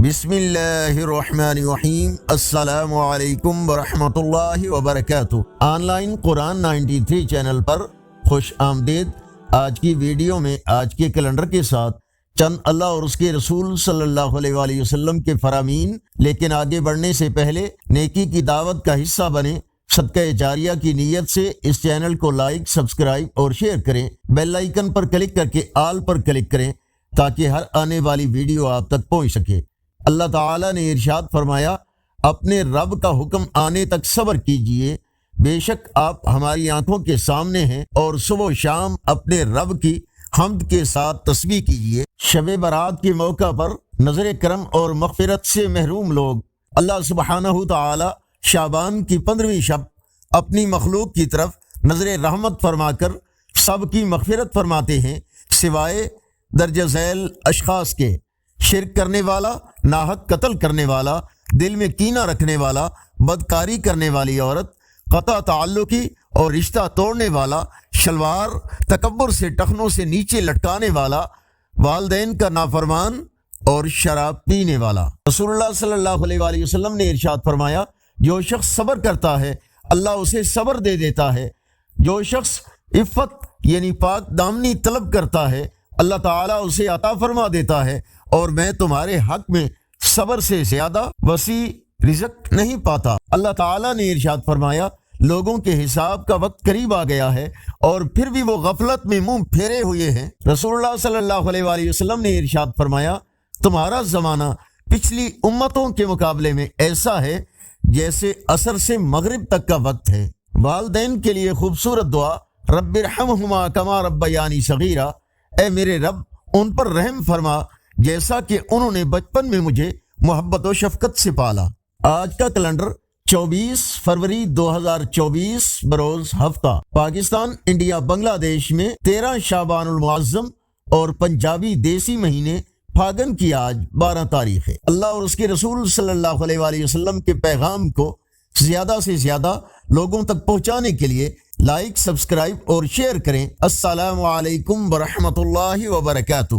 بسم اللہ الرحمن الرحیم۔ السلام علیکم ورحمۃ اللہ وبرکاتہ۔ آن لائن قرآن 93 چینل پر خوش آمدید۔ آج کی ویڈیو میں آج کے کیلنڈر کے ساتھ چند اللہ اور اس کے رسول صلی اللہ علیہ وآلہ وسلم کے فرامین، لیکن آگے بڑھنے سے پہلے نیکی کی دعوت کا حصہ بنیں۔ صدقہ جاریہ کی نیت سے اس چینل کو لائک، سبسکرائب اور شیئر کریں۔ بیل آئیکن پر کلک کر کے آل پر کلک کریں تاکہ ہر آنے والی ویڈیو آپ تک پہنچ سکے۔ اللہ تعالیٰ نے ارشاد فرمایا، اپنے رب کا حکم آنے تک صبر کیجئے، بے شک آپ ہماری آنکھوں کے سامنے ہیں، اور صبح و شام اپنے رب کی حمد کے ساتھ تسبیح کیجئے۔ شب برات کے موقع پر نظر کرم اور مغفرت سے محروم لوگ اللہ سبحانہ تعالی شعبان کی 15ویں شب اپنی مخلوق کی طرف نظر رحمت فرما کر سب کی مغفرت فرماتے ہیں، سوائے درجہ ذیل اشخاص کے: شرک کرنے والا، ناحق قتل کرنے والا، دل میں کینہ رکھنے والا، بدکاری کرنے والی عورت، قطع تعلقی اور رشتہ توڑنے والا، شلوار تکبر سے ٹخنوں سے نیچے لٹکانے والا، والدین کا نافرمان اور شراب پینے والا۔ رسول اللہ صلی اللہ علیہ وآلہ وسلم نے ارشاد فرمایا، جو شخص صبر کرتا ہے اللہ اسے صبر دے دیتا ہے، جو شخص عفت یعنی پاک دامنی طلب کرتا ہے اللہ تعالیٰ اسے عطا فرما دیتا ہے، اور میں تمہارے حق میں صبر سے زیادہ وسیع رزق نہیں پاتا۔ اللہ تعالیٰ نے ارشاد فرمایا، لوگوں کے حساب کا وقت قریب آ گیا ہے اور پھر بھی وہ غفلت میں منہ پھیرے ہوئے ہیں۔ رسول اللہ صلی اللہ علیہ وآلہ وسلم نے ارشاد فرمایا، تمہارا زمانہ پچھلی امتوں کے مقابلے میں ایسا ہے جیسے عصر سے مغرب تک کا وقت ہے۔ والدین کے لیے خوبصورت دعا: رب ارحمہما کما ربیانی صغیرا، اے میرے رب ان پر رحم فرما جیسا کہ انہوں نے بچپن میں مجھے محبت و شفقت سے پالا۔ آج کا کیلنڈر 24 فروری 2024 بروز ہفتہ پاکستان انڈیا بنگلہ دیش میں 13 شعبان المعظم اور پنجابی دیسی مہینے پھاگن کی آج 12 تاریخ ہے۔ اللہ اور اس کے رسول صلی اللہ علیہ وآلہ وسلم کے پیغام کو زیادہ سے زیادہ لوگوں تک پہنچانے کے لیے لائک، سبسکرائب اور شیئر کریں۔ السلام علیکم ورحمۃ اللہ وبرکاتہ۔